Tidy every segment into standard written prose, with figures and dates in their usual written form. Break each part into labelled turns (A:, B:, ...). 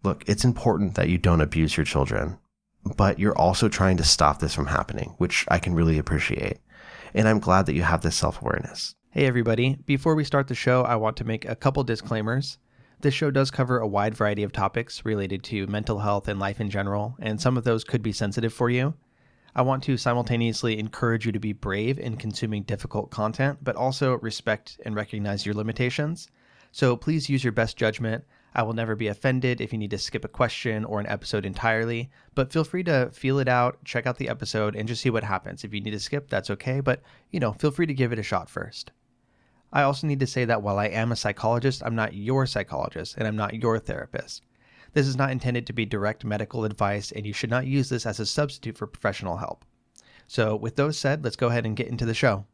A: Look, it's important that you don't abuse your children, but you're also trying to stop this from happening, which I can really appreciate. And I'm glad that you have this self-awareness.
B: Hey everybody, before we start the show, I want to make a couple disclaimers. This show does cover a wide variety of topics related to mental health and life in general, and some of those could be sensitive for you. I want to simultaneously encourage you to be brave in consuming difficult content, but also respect and recognize your limitations. So please use your best judgment. I will never be offended if you need to skip a question or an episode entirely, but feel free to feel it out, check out the episode, and just see what happens. If you need to skip, that's okay, but feel free to give it a shot first. I also need to say that while I am a psychologist, I'm not your psychologist, and I'm not your therapist. This is not intended to be direct medical advice, and you should not use this as a substitute for professional help. So with those said, let's go ahead and get into the show.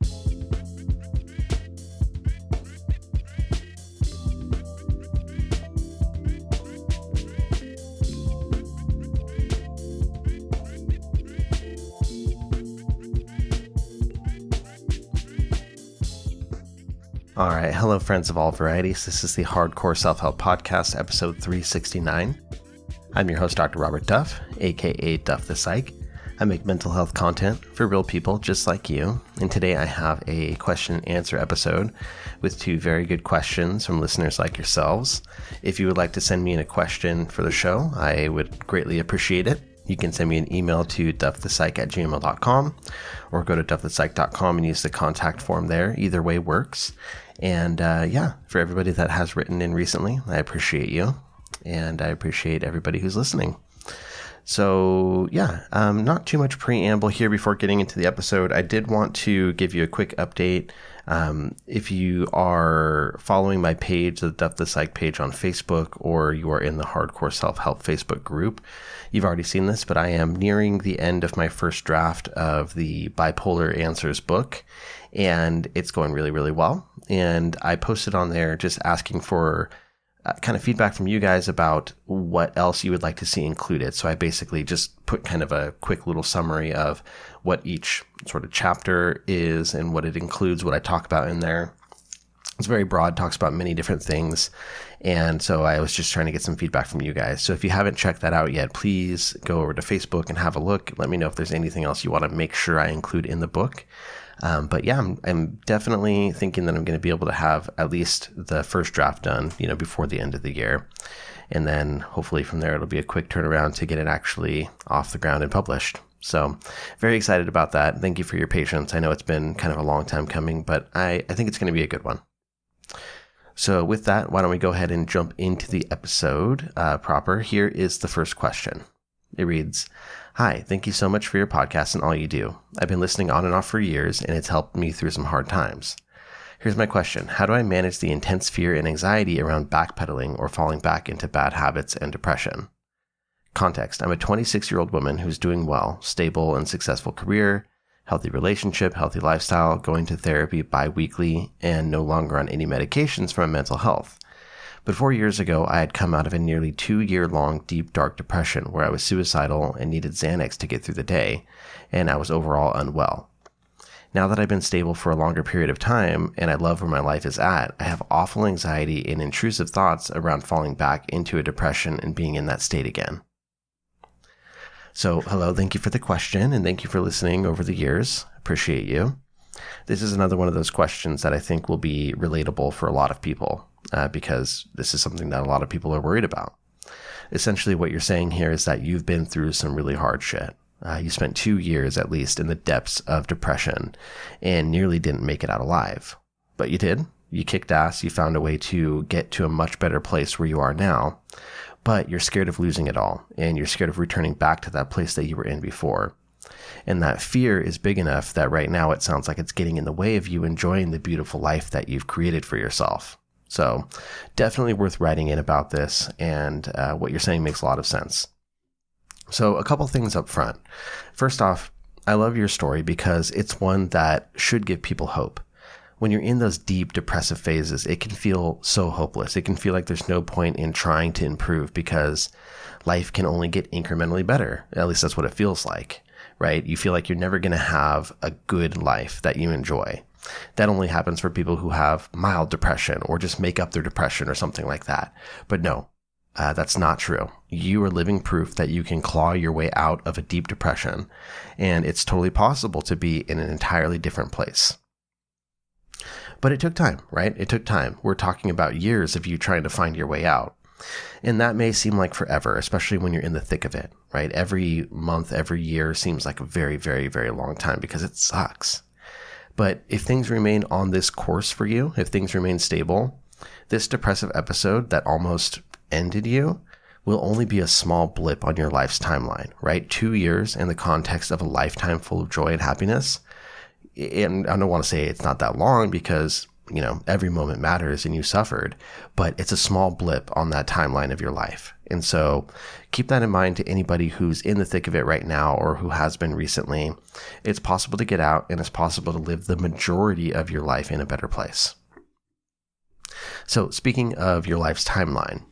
A: All right. Hello, friends of all varieties. This is the Hardcore Self-Help Podcast, episode 369. I'm your host, Dr. Robert Duff, aka Duff the Psych. I make mental health content for real people just like you. And today I have a question and answer episode with two very good questions from listeners like yourselves. If you would like to send me in a question for the show, I would greatly appreciate it. You can send me an email to duffthepsych@gmail.com or go to duffthepsych.com and use the contact form there. Either way works. And for everybody that has written in recently, I appreciate you. And I appreciate everybody who's listening. So not too much preamble here before getting into the episode. I did want to give you a quick update. If you are following my page, the Duff the Psych page on Facebook, or you are in the Hardcore Self-Help Facebook group, you've already seen this, but I am nearing the end of my first draft of the Bipolar Answers book, and it's going really, really well. And I posted on there just asking for kind of feedback from you guys about what else you would like to see included. So I basically just put kind of a quick little summary of what each sort of chapter is and what it includes, what I talk about in there. It's very broad, talks about many different things. And so I was just trying to get some feedback from you guys. So if you haven't checked that out yet, please go over to Facebook and have a look. Let me know if there's anything else you want to make sure I include in the book. I'm definitely thinking that I'm going to be able to have at least the first draft done, before the end of the year. And then hopefully from there, it'll be a quick turnaround to get it actually off the ground and published. So very excited about that. Thank you for your patience. I know it's been kind of a long time coming, but I think it's going to be a good one. So with that, why don't we go ahead and jump into the episode proper. Here is the first question. It reads, "Hi, thank you so much for your podcast and all you do. I've been listening on and off for years, and it's helped me through some hard times. Here's my question. How do I manage the intense fear and anxiety around backpedaling or falling back into bad habits and depression? Context. I'm a 26-year-old woman who's doing well, stable and successful career, healthy relationship, healthy lifestyle, going to therapy bi-weekly, and no longer on any medications for my mental health. But 4 years ago, I had come out of a nearly 2-year-long deep, dark depression where I was suicidal and needed Xanax to get through the day, and I was overall unwell. Now that I've been stable for a longer period of time, and I love where my life is at, I have awful anxiety and intrusive thoughts around falling back into a depression and being in that state again." So, hello, thank you for the question, and thank you for listening over the years. Appreciate you. This is another one of those questions that I think will be relatable for a lot of people. Because this is something that a lot of people are worried about. Essentially, what you're saying here is that you've been through some really hard shit. You spent 2 years, at least, in the depths of depression and nearly didn't make it out alive. But you did. You kicked ass. You found a way to get to a much better place where you are now. But you're scared of losing it all, and you're scared of returning back to that place that you were in before. And that fear is big enough that right now it sounds like it's getting in the way of you enjoying the beautiful life that you've created for yourself. So definitely worth writing in about this, and what you're saying makes a lot of sense. So a couple things up front. First off, I love your story because it's one that should give people hope. When you're in those deep depressive phases, it can feel so hopeless. It can feel like there's no point in trying to improve because life can only get incrementally better. At least that's what it feels like, right? You feel like you're never going to have a good life that you enjoy. That only happens for people who have mild depression or just make up their depression or something like that. But no, That's not true. You are living proof that you can claw your way out of a deep depression, and it's totally possible to be in an entirely different place. But it took time, right? It took time. We're talking about years of you trying to find your way out. And that may seem like forever, especially when you're in the thick of it, right? Every month, every year seems like a very, very, very long time because it sucks. But if things remain on this course for you, if things remain stable, this depressive episode that almost ended you will only be a small blip on your life's timeline, right? 2 years in the context of a lifetime full of joy and happiness. And I don't want to say it's not that long because, every moment matters and you suffered, but it's a small blip on that timeline of your life. And so keep that in mind to anybody who's in the thick of it right now or who has been recently. It's possible to get out and it's possible to live the majority of your life in a better place. So speaking of your life's timeline,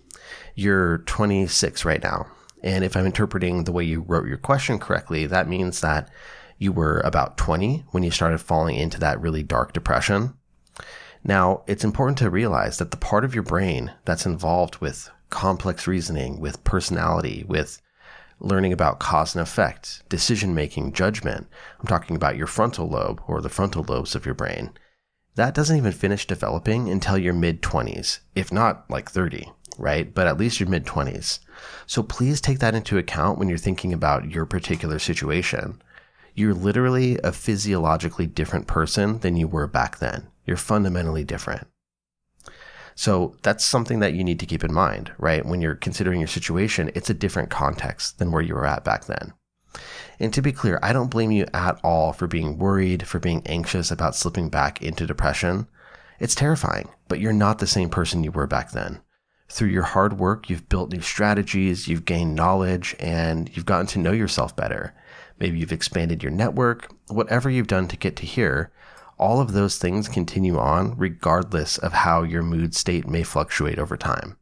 A: you're 26 right now. And if I'm interpreting the way you wrote your question correctly, that means that you were about 20 when you started falling into that really dark depression. Now, it's important to realize that the part of your brain that's involved with complex reasoning, with personality, with learning about cause and effect, decision-making, judgment, I'm talking about your frontal lobe or the frontal lobes of your brain, that doesn't even finish developing until your mid-20s, if not like 30, right? But at least your mid-20s. So please take that into account when you're thinking about your particular situation. You're literally a physiologically different person than you were back then. You're fundamentally different. So that's something that you need to keep in mind, right? When you're considering your situation, it's a different context than where you were at back then. And to be clear, I don't blame you at all for being worried, for being anxious about slipping back into depression. It's terrifying, but you're not the same person you were back then. Through your hard work, you've built new strategies, you've gained knowledge, and you've gotten to know yourself better. Maybe you've expanded your network, whatever you've done to get to here, all of those things continue on regardless of how your mood state may fluctuate over time.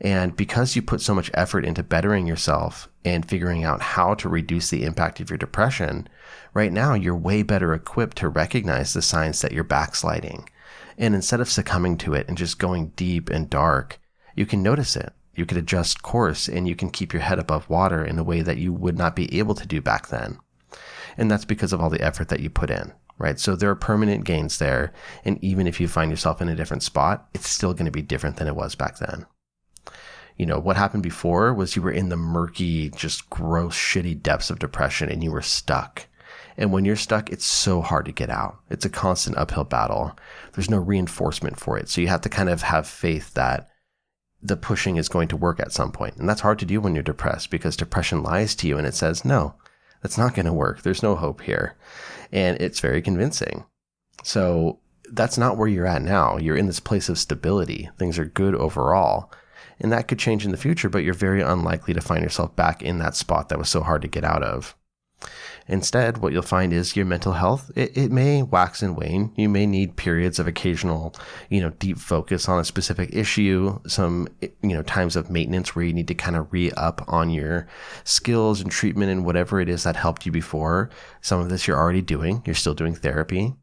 A: And because you put so much effort into bettering yourself and figuring out how to reduce the impact of your depression, right now you're way better equipped to recognize the signs that you're backsliding. And instead of succumbing to it and just going deep and dark, you can notice it. You can adjust course and you can keep your head above water in a way that you would not be able to do back then. And that's because of all the effort that you put in, right? So there are permanent gains there. And even if you find yourself in a different spot, it's still going to be different than it was back then. What happened before was you were in the murky, just gross, shitty depths of depression and you were stuck. And when you're stuck, it's so hard to get out. It's a constant uphill battle. There's no reinforcement for it. So you have to kind of have faith that the pushing is going to work at some point. And that's hard to do when you're depressed because depression lies to you and it says, no, that's not going to work. There's no hope here. And it's very convincing. So that's not where you're at now. You're in this place of stability. Things are good overall. And that could change in the future, but you're very unlikely to find yourself back in that spot that was so hard to get out of. Instead, what you'll find is your mental health, it may wax and wane. You may need periods of occasional, deep focus on a specific issue, some, times of maintenance where you need to kind of re-up on your skills and treatment and whatever it is that helped you before. Some of this you're already doing. You're still doing therapy.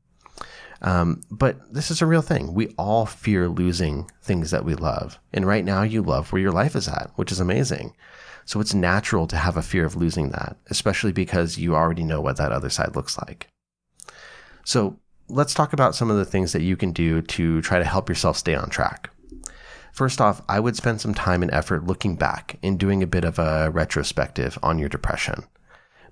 A: But this is a real thing. We all fear losing things that we love. And right now you love where your life is at, which is amazing. So it's natural to have a fear of losing that, especially because you already know what that other side looks like. So let's talk about some of the things that you can do to try to help yourself stay on track. First off, I would spend some time and effort looking back and doing a bit of a retrospective on your depression.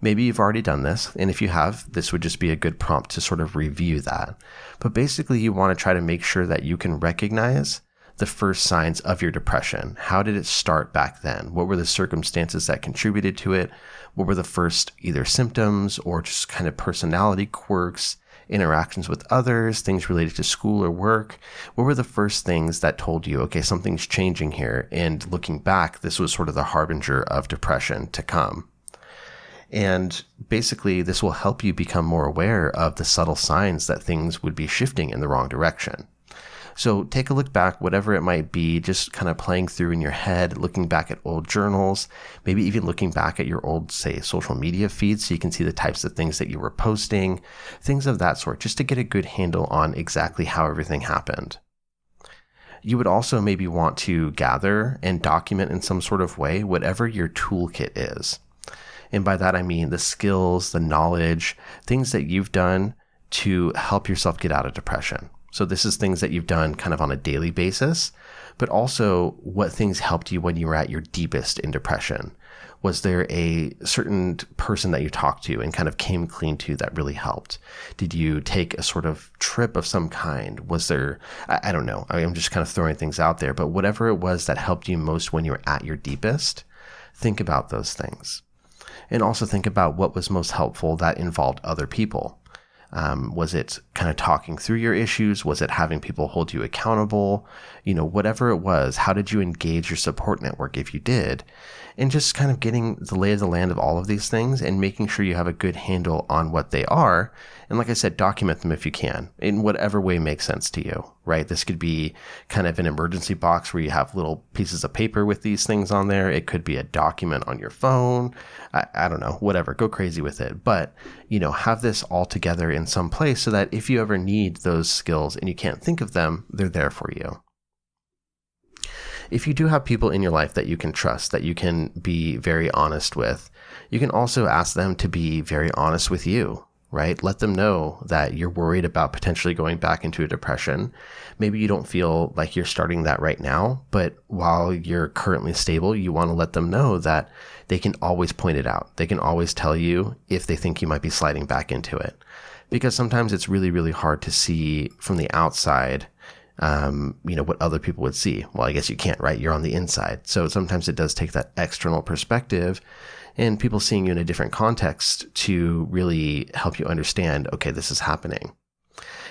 A: Maybe you've already done this, and if you have, this would just be a good prompt to sort of review that. But basically, you want to try to make sure that you can recognize the first signs of your depression. How did it start back then? What were the circumstances that contributed to it? What were the first either symptoms or just kind of personality quirks, interactions with others, things related to school or work? What were the first things that told you, okay, something's changing here? And looking back, this was sort of the harbinger of depression to come. And basically, this will help you become more aware of the subtle signs that things would be shifting in the wrong direction. So take a look back, whatever it might be, just kind of playing through in your head, looking back at old journals, maybe even looking back at your old, say, social media feeds so you can see the types of things that you were posting, things of that sort, just to get a good handle on exactly how everything happened. You would also maybe want to gather and document in some sort of way whatever your toolkit is. And by that, I mean the skills, the knowledge, things that you've done to help yourself get out of depression. So this is things that you've done kind of on a daily basis, but also what things helped you when you were at your deepest in depression. Was there a certain person that you talked to and kind of came clean to that really helped? Did you take a sort of trip of some kind? Was there, I don't know, I'm just kind of throwing things out there, but whatever it was that helped you most when you were at your deepest, think about those things. And also think about what was most helpful that involved other people. Was it kind of talking through your issues? Was it having people hold you accountable? Whatever it was, how did you engage your support network if you did? And just kind of getting the lay of the land of all of these things and making sure you have a good handle on what they are. And like I said, document them if you can, in whatever way makes sense to you, right? This could be kind of an emergency box where you have little pieces of paper with these things on there. It could be a document on your phone. I don't know, whatever, go crazy with it. But, have this all together in some place so that if you ever need those skills and you can't think of them, they're there for you. If you do have people in your life that you can trust, that you can be very honest with, you can also ask them to be very honest with you, right? Let them know that you're worried about potentially going back into a depression. Maybe you don't feel like you're starting that right now, but while you're currently stable, you want to let them know that they can always point it out. They can always tell you if they think you might be sliding back into it. Because sometimes it's really, really hard to see from the outside what other people would see. Well, I guess you can't, right? You're on the inside. So sometimes it does take that external perspective and people seeing you in a different context to really help you understand, okay, this is happening.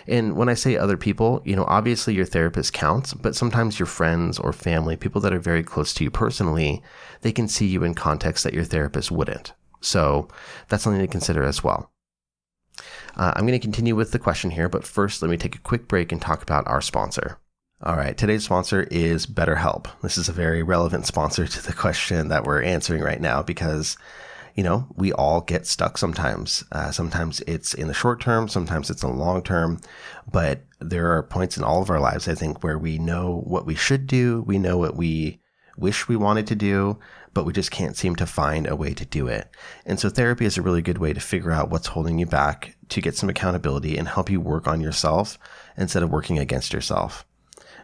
A: And when I say other people, obviously your therapist counts, but sometimes your friends or family, people that are very close to you personally, they can see you in context that your therapist wouldn't. So that's something to consider as well. I'm going to continue with the question here, but first let me take a quick break and talk about our sponsor. All right, today's sponsor is BetterHelp. This is a very relevant sponsor to the question that we're answering right now because, we all get stuck sometimes. Sometimes it's in the short term, sometimes it's in the long term, but there are points in all of our lives, I think, where we know what we should do, we know what we wish we wanted to do, but we just can't seem to find a way to do it. And so therapy is a really good way to figure out what's holding you back, to get some accountability and help you work on yourself instead of working against yourself.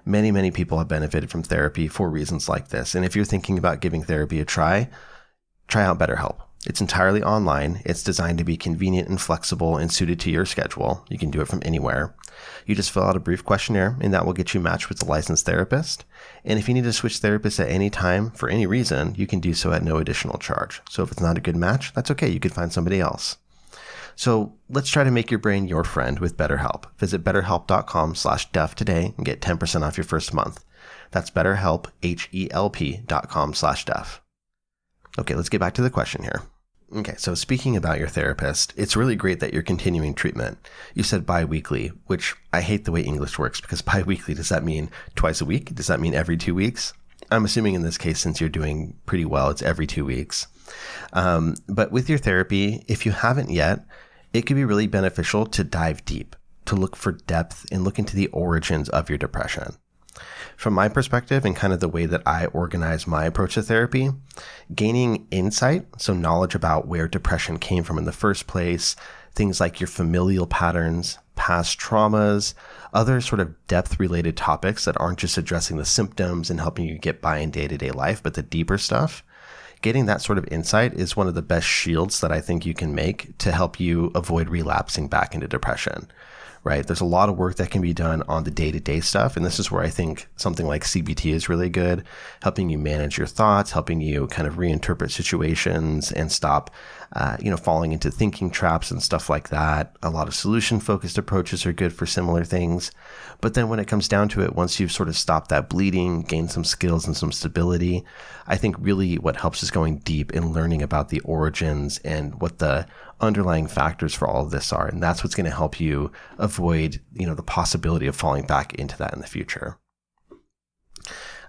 A: Many, many people have benefited from therapy for reasons like this. And if you're thinking about giving therapy a try out BetterHelp. It's entirely online. It's designed to be convenient and flexible and suited to your schedule. You can do it from anywhere. You just fill out a brief questionnaire and that will get you matched with a licensed therapist. And if you need to switch therapists at any time for any reason, you can do so at no additional charge. So if it's not a good match, that's okay. You could find somebody else. So let's try to make your brain your friend with BetterHelp. Visit betterhelp.com/duff today and get 10% off your first month. That's BetterHelp, HELP.com/duff. Okay, let's get back to the question here. Okay, so speaking about your therapist, it's really great that you're continuing treatment. You said bi-weekly, which I hate the way English works because bi-weekly, does that mean twice a week? Does that mean every 2 weeks? I'm assuming in this case, since you're doing pretty well, it's every 2 weeks. But with your therapy, if you haven't yet, it could be really beneficial to dive deep, to look for depth and look into the origins of your depression. From my perspective and kind of the way that I organize my approach to therapy, gaining insight, so knowledge about where depression came from in the first place, things like your familial patterns, past traumas, other sort of depth-related topics that aren't just addressing the symptoms and helping you get by in day-to-day life, but the deeper stuff. Getting that sort of insight is one of the best shields that I think you can make to help you avoid relapsing back into depression. Right? There's a lot of work that can be done on the day-to-day stuff. And this is where I think something like CBT is really good, helping you manage your thoughts, helping you kind of reinterpret situations and stop, falling into thinking traps and stuff like that. A lot of solution-focused approaches are good for similar things. But then when it comes down to it, once you've sort of stopped that bleeding, gained some skills and some stability, I think really what helps is going deep and learning about the origins and what the underlying factors for all of this are. And that's what's going to help you avoid, the possibility of falling back into that in the future.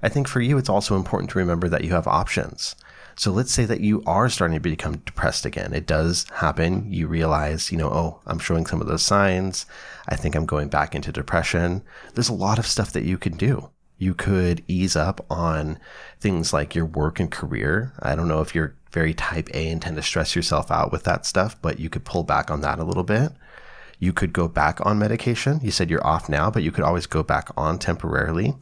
A: I think for you, it's also important to remember that you have options. So let's say that you are starting to become depressed again. It does happen. You realize, I'm showing some of those signs. I think I'm going back into depression. There's a lot of stuff that you can do. You could ease up on things like your work and career. I don't know if you're very type A and tend to stress yourself out with that stuff, but you could pull back on that a little bit. You could go back on medication. You said you're off now, but you could always go back on temporarily.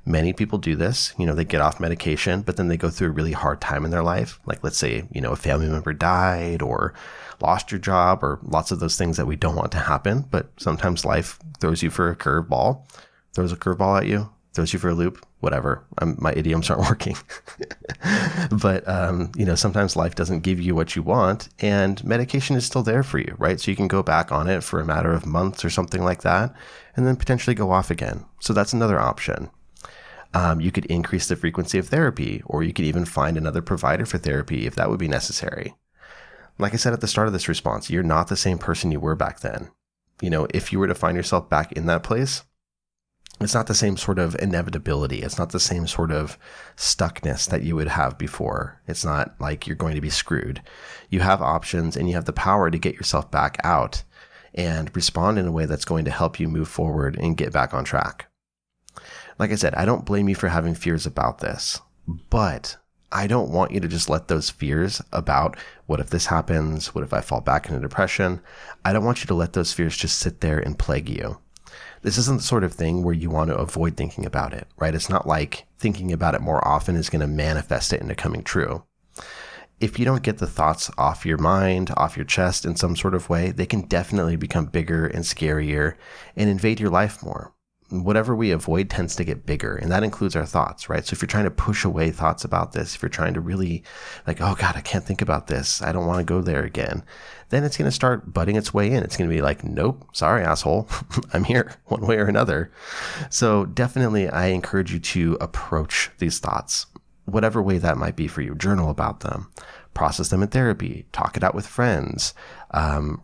A: Many people do this. They get off medication, but then they go through a really hard time in their life. Like, let's say, a family member died or lost your job, or lots of those things that we don't want to happen. But sometimes life throws you for a curveball, throws a curveball at you, throws you for a loop, whatever. My idioms aren't working. But, sometimes life doesn't give you what you want, and medication is still there for you, right? So you can go back on it for a matter of months or something like that, and then potentially go off again. So that's another option. You could increase the frequency of therapy, or you could even find another provider for therapy if that would be necessary. Like I said at the start of this response, you're not the same person you were back then. If you were to find yourself back in that place, it's not the same sort of inevitability. It's not the same sort of stuckness that you would have before. It's not like you're going to be screwed. You have options, and you have the power to get yourself back out and respond in a way that's going to help you move forward and get back on track. Like I said, I don't blame you for having fears about this, but I don't want you to just let those fears about what if this happens, what if I fall back into depression, I don't want you to let those fears just sit there and plague you. This isn't the sort of thing where you want to avoid thinking about it, right? It's not like thinking about it more often is going to manifest it into coming true. If you don't get the thoughts off your mind, off your chest in some sort of way, they can definitely become bigger and scarier and invade your life more. Whatever we avoid tends to get bigger, and that includes our thoughts, right? So if you're trying to push away thoughts about this, if you're trying to really like, oh God, I can't think about this, I don't want to go there again, then it's going to start butting its way in. It's going to be like, nope, sorry, asshole, I'm here one way or another. So definitely I encourage you to approach these thoughts, whatever way that might be for you. Journal about them, process them in therapy, talk it out with friends,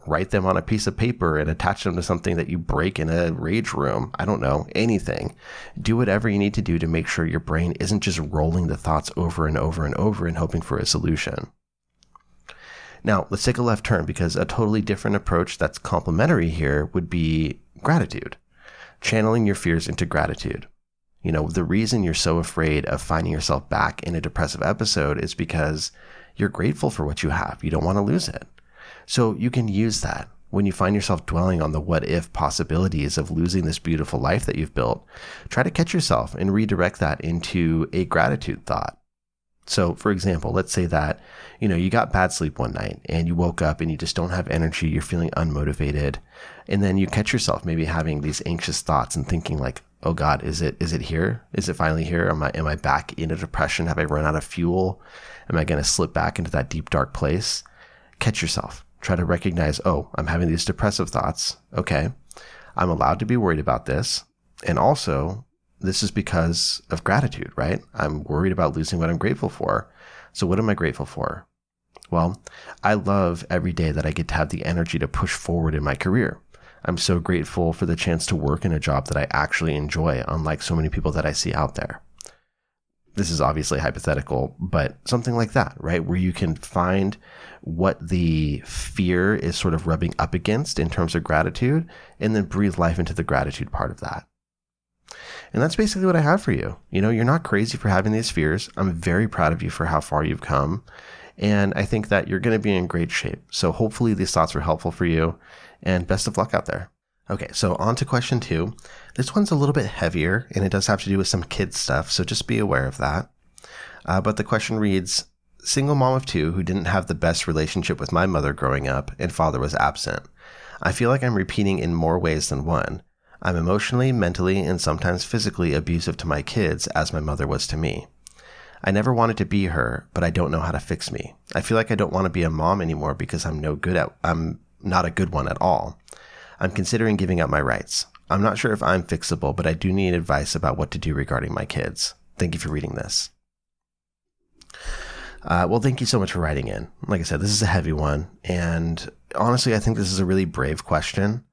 A: write them on a piece of paper and attach them to something that you break in a rage room. I don't know, anything. Do whatever you need to do to make sure your brain isn't just rolling the thoughts over and over and over and hoping for a solution. Now, let's take a left turn, because a totally different approach that's complementary here would be gratitude. Channeling your fears into gratitude. The reason you're so afraid of finding yourself back in a depressive episode is because you're grateful for what you have. You don't want to lose it. So you can use that when you find yourself dwelling on the what if possibilities of losing this beautiful life that you've built. Try to catch yourself and redirect that into a gratitude thought. So for example, let's say that, you got bad sleep one night and you woke up and you just don't have energy. You're feeling unmotivated. And then you catch yourself maybe having these anxious thoughts and thinking like, oh God, is it here? Is it finally here? Am I back in a depression? Have I run out of fuel? Am I going to slip back into that deep, dark place? Catch yourself. Try to recognize, oh, I'm having these depressive thoughts. Okay. I'm allowed to be worried about this. And also, this is because of gratitude, right? I'm worried about losing what I'm grateful for. So what am I grateful for? Well, I love every day that I get to have the energy to push forward in my career. I'm so grateful for the chance to work in a job that I actually enjoy, unlike so many people that I see out there. This is obviously hypothetical, but something like that, right? Where you can find what the fear is sort of rubbing up against in terms of gratitude, and then breathe life into the gratitude part of that. And that's basically what I have for you. You're not crazy for having these fears. I'm very proud of you for how far you've come. And I think that you're going to be in great shape. So hopefully these thoughts were helpful for you, and best of luck out there. Okay, so on to question 2. This one's a little bit heavier, and it does have to do with some kids stuff, so just be aware of that. But the question reads, single mom of 2 who didn't have the best relationship with my mother growing up, and father was absent. I feel like I'm repeating in more ways than one. I'm emotionally, mentally, and sometimes physically abusive to my kids as my mother was to me. I never wanted to be her, but I don't know how to fix me. I feel like I don't want to be a mom anymore because I'm not a good one at all. I'm considering giving up my rights. I'm not sure if I'm fixable, but I do need advice about what to do regarding my kids. Thank you for reading this. Well, thank you so much for writing in. Like I said, this is a heavy one. And honestly, I think this is a really brave question.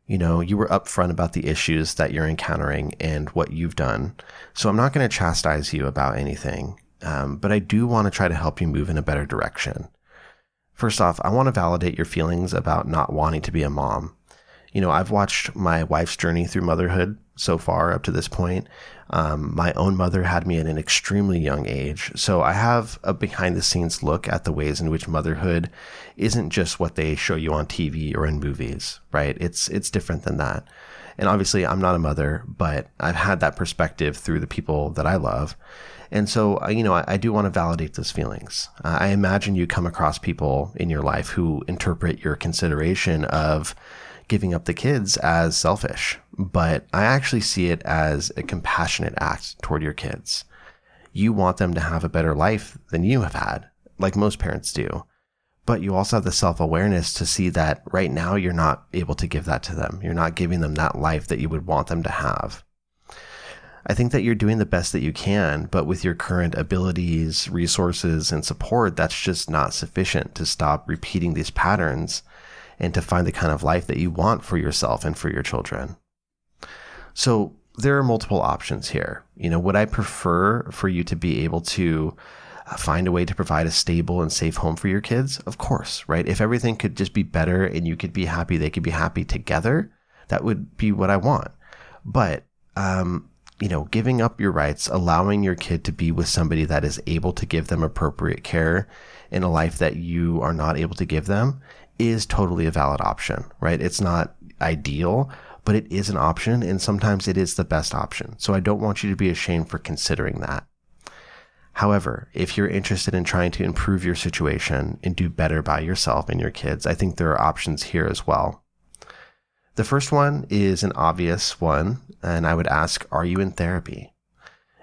A: You were upfront about the issues that you're encountering and what you've done. So I'm not going to chastise you about anything. But I do want to try to help you move in a better direction. First off, I want to validate your feelings about not wanting to be a mom. I've watched my wife's journey through motherhood so far up to this point. My own mother had me at an extremely young age. So I have a behind the scenes look at the ways in which motherhood isn't just what they show you on TV or in movies, right? It's different than that. And obviously I'm not a mother, but I've had that perspective through the people that I love. And so, I do want to validate those feelings. I imagine you come across people in your life who interpret your consideration of giving up the kids as selfish, but I actually see it as a compassionate act toward your kids. You want them to have a better life than you have had, like most parents do, but you also have the self-awareness to see that right now you're not able to give that to them. You're not giving them that life that you would want them to have. I think that you're doing the best that you can, but with your current abilities, resources, and support, that's just not sufficient to stop repeating these patterns and to find the kind of life that you want for yourself and for your children. So there are multiple options here. Would I prefer for you to be able to find a way to provide a stable and safe home for your kids? Of course, right? If everything could just be better and you could be happy, they could be happy together, that would be what I want. But, giving up your rights, allowing your kid to be with somebody that is able to give them appropriate care in a life that you are not able to give them is totally a valid option, right? It's not ideal, but it is an option, and sometimes it is the best option. So I don't want you to be ashamed for considering that. However, if you're interested in trying to improve your situation and do better by yourself and your kids, I think there are options here as well. The first one is an obvious one, and I would ask, are you in therapy?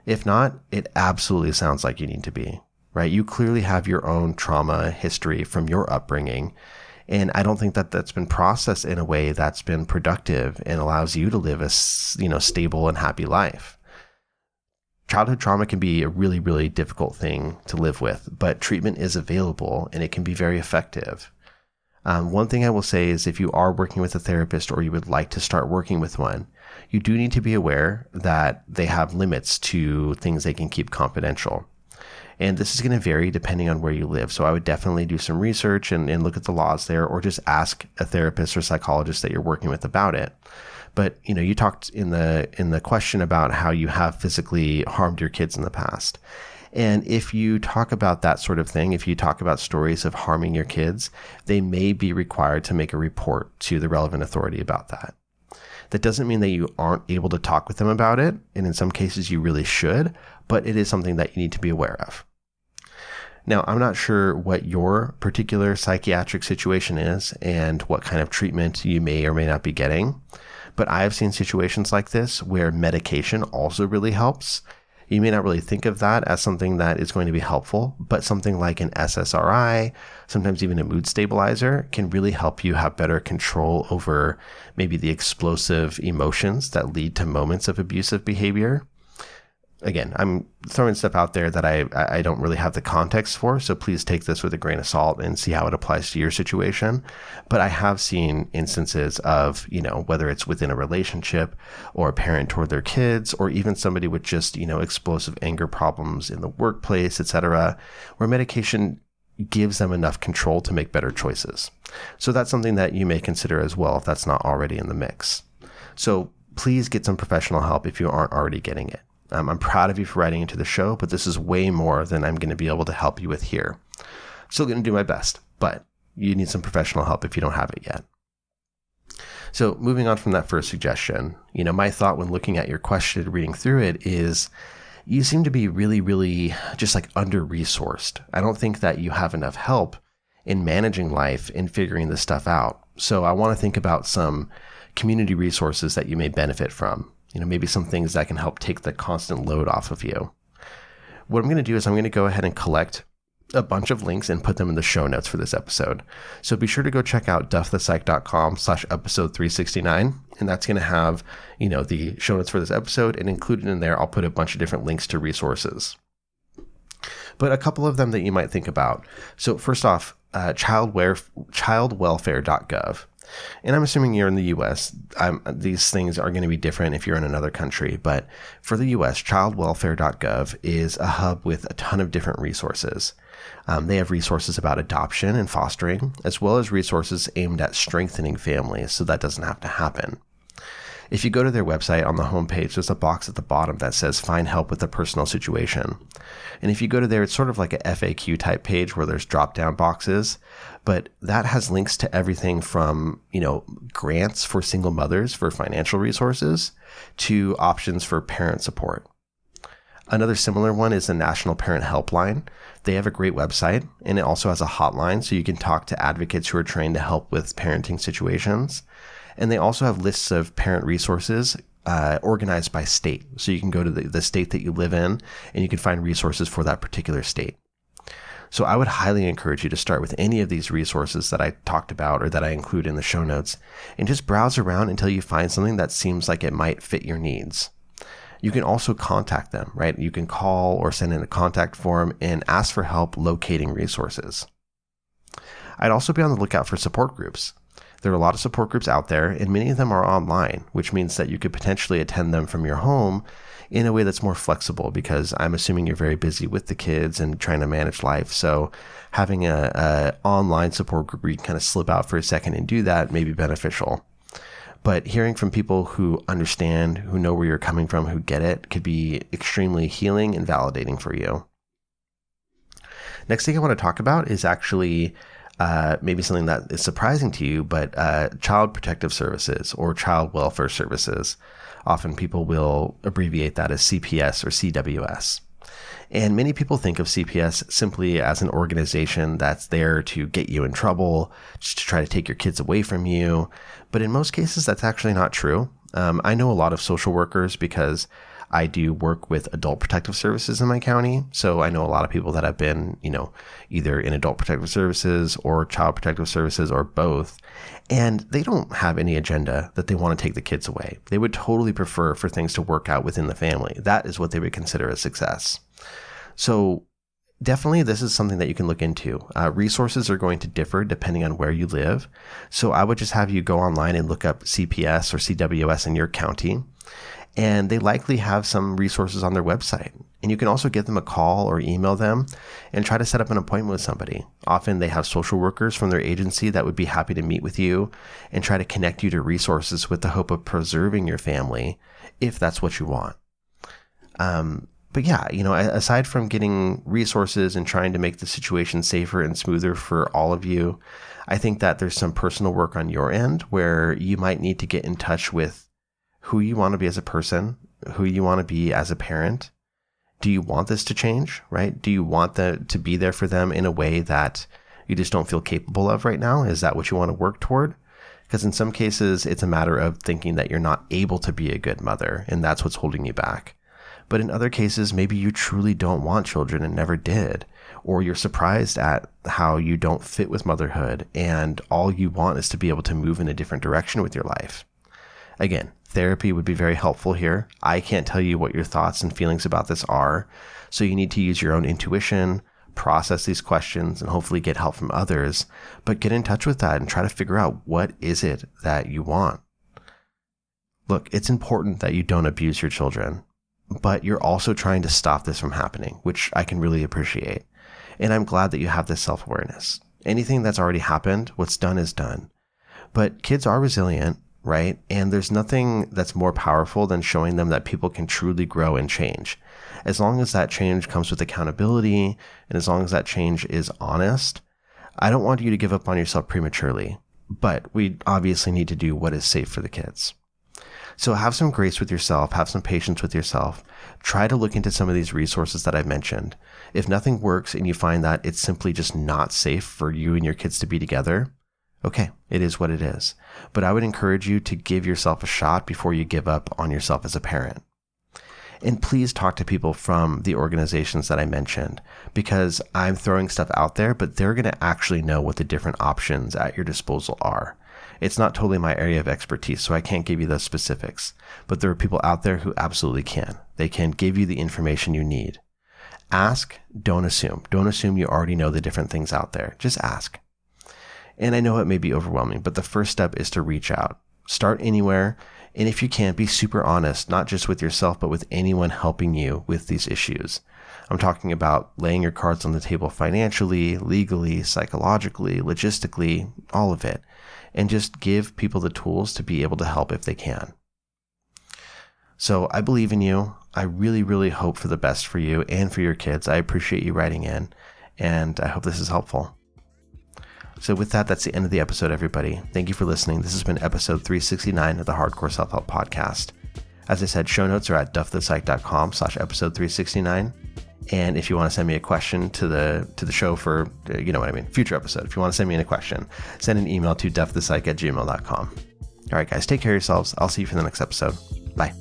A: If not, it absolutely sounds like you need to be, right? You clearly have your own trauma history from your upbringing, and I don't think that that's been processed in a way that's been productive and allows you to live a, stable and happy life. Childhood trauma can be a really, really difficult thing to live with, but treatment is available and it can be very effective. One thing I will say is if you are working with a therapist or you would like to start working with one, you do need to be aware that they have limits to things they can keep confidential. And this is going to vary depending on where you live. So I would definitely do some research and look at the laws there, or just ask a therapist or psychologist that you're working with about it. But, you talked in the question about how you have physically harmed your kids in the past. And if you talk about that sort of thing, if you talk about stories of harming your kids, they may be required to make a report to the relevant authority about that. That doesn't mean that you aren't able to talk with them about it. And in some cases you really should, but it is something that you need to be aware of. Now, I'm not sure what your particular psychiatric situation is and what kind of treatment you may or may not be getting, but I have seen situations like this where medication also really helps. You may not really think of that as something that is going to be helpful, but something like an SSRI, sometimes even a mood stabilizer, can really help you have better control over maybe the explosive emotions that lead to moments of abusive behavior. Again, I'm throwing stuff out there that I don't really have the context for, so please take this with a grain of salt and see how it applies to your situation. But I have seen instances of, whether it's within a relationship or a parent toward their kids, or even somebody with just, explosive anger problems in the workplace, etc., where medication gives them enough control to make better choices. So that's something that you may consider as well if that's not already in the mix. So please get some professional help if you aren't already getting it. I'm proud of you for writing into the show, but this is way more than I'm going to be able to help you with here. Still going to do my best, but you need some professional help if you don't have it yet. So moving on from that first suggestion, my thought when looking at your question, reading through it, is you seem to be really, really just like under-resourced. I don't think that you have enough help in managing life and figuring this stuff out. So I want to think about some community resources that you may benefit from. Maybe some things that can help take the constant load off of you. What I'm going to do is I'm going to go ahead and collect a bunch of links and put them in the show notes for this episode. So be sure to go check out duffthepsych.com/episode 369. And that's going to have, the show notes for this episode, and included in there, I'll put a bunch of different links to resources. But a couple of them that you might think about. So first off, childwelfare.gov. And I'm assuming you're in the US. These things are going to be different if you're in another country. But for the US, childwelfare.gov is a hub with a ton of different resources. They have resources about adoption and fostering, as well as resources aimed at strengthening families so that doesn't have to happen. If you go to their website, on the homepage, there's a box at the bottom that says find help with a personal situation. And if you go to there, it's sort of like a FAQ type page where there's drop down boxes, but that has links to everything from, grants for single mothers for financial resources to options for parent support. Another similar one is the National Parent Helpline. They have a great website, and it also has a hotline so you can talk to advocates who are trained to help with parenting situations. And they also have lists of parent resources organized by state. So you can go to the state that you live in, and you can find resources for that particular state. So I would highly encourage you to start with any of these resources that I talked about or that I include in the show notes, and just browse around until you find something that seems like it might fit your needs. You can also contact them, right? You can call or send in a contact form and ask for help locating resources. I'd also be on the lookout for support groups. There are a lot of support groups out there, and many of them are online, which means that you could potentially attend them from your home in a way that's more flexible, because I'm assuming you're very busy with the kids and trying to manage life. So having a online support group where you can kind of slip out for a second and do that may be beneficial. But hearing from people who understand, who know where you're coming from, who get it, could be extremely healing and validating for you. Next thing I want to talk about is actually maybe something that is surprising to you, but child protective services or child welfare services. Often people will abbreviate that as CPS or CWS. And many people think of CPS simply as an organization that's there to get you in trouble, just to try to take your kids away from you. But in most cases, that's actually not true. I know a lot of social workers because I do work with adult protective services in my county. So I know a lot of people that have been, either in adult protective services or child protective services or both. And they don't have any agenda that they want to take the kids away. They would totally prefer for things to work out within the family. That is what they would consider a success. So definitely this is something that you can look into. Resources are going to differ depending on where you live. So I would just have you go online and look up CPS or CWS in your county. And they likely have some resources on their website. And you can also give them a call or email them and try to set up an appointment with somebody. Often they have social workers from their agency that would be happy to meet with you and try to connect you to resources with the hope of preserving your family if that's what you want. But yeah, aside from getting resources and trying to make the situation safer and smoother for all of you, I think that there's some personal work on your end where you might need to get in touch with who you want to be as a person, who you want to be as a parent. Do you want this to change, right? Do you want to be there for them in a way that you just don't feel capable of right now? Is that what you want to work toward? Because in some cases, it's a matter of thinking that you're not able to be a good mother, and that's what's holding you back. But in other cases, maybe you truly don't want children and never did, or you're surprised at how you don't fit with motherhood, and all you want is to be able to move in a different direction with your life. Again, therapy would be very helpful here. I can't tell you what your thoughts and feelings about this are, so you need to use your own intuition, process these questions, and hopefully get help from others, but get in touch with that and try to figure out what is it that you want. Look, it's important that you don't abuse your children, but you're also trying to stop this from happening, which I can really appreciate. And I'm glad that you have this self-awareness. Anything that's already happened, what's done is done. But kids are resilient, right? And there's nothing that's more powerful than showing them that people can truly grow and change. As long as that change comes with accountability, and as long as that change is honest, I don't want you to give up on yourself prematurely, but we obviously need to do what is safe for the kids. So have some grace with yourself, have some patience with yourself. Try to look into some of these resources that I've mentioned. If nothing works and you find that it's simply just not safe for you and your kids to be together, okay, it is what it is. But I would encourage you to give yourself a shot before you give up on yourself as a parent. And please talk to people from the organizations that I mentioned, because I'm throwing stuff out there, but they're going to actually know what the different options at your disposal are. It's not totally my area of expertise, so I can't give you those specifics, but there are people out there who absolutely can. They can give you the information you need. Ask, don't assume. Don't assume you already know the different things out there. Just ask. And I know it may be overwhelming, but the first step is to reach out. Start anywhere, and if you can, be super honest, not just with yourself, but with anyone helping you with these issues. I'm talking about laying your cards on the table financially, legally, psychologically, logistically, all of it, and just give people the tools to be able to help if they can. So I believe in you. I really, really hope for the best for you and for your kids. I appreciate you writing in, and I hope this is helpful. So with that, that's the end of the episode, everybody. Thank you for listening. This has been episode 369 of the Hardcore Self-Help Podcast. As I said, show notes are at duffthepsych.com/episode 369. And if you want to send me a question to the show for, future episode, if you want to send me a question, send an email to duffthepsych@gmail.com. All right, guys, take care of yourselves. I'll see you for the next episode. Bye.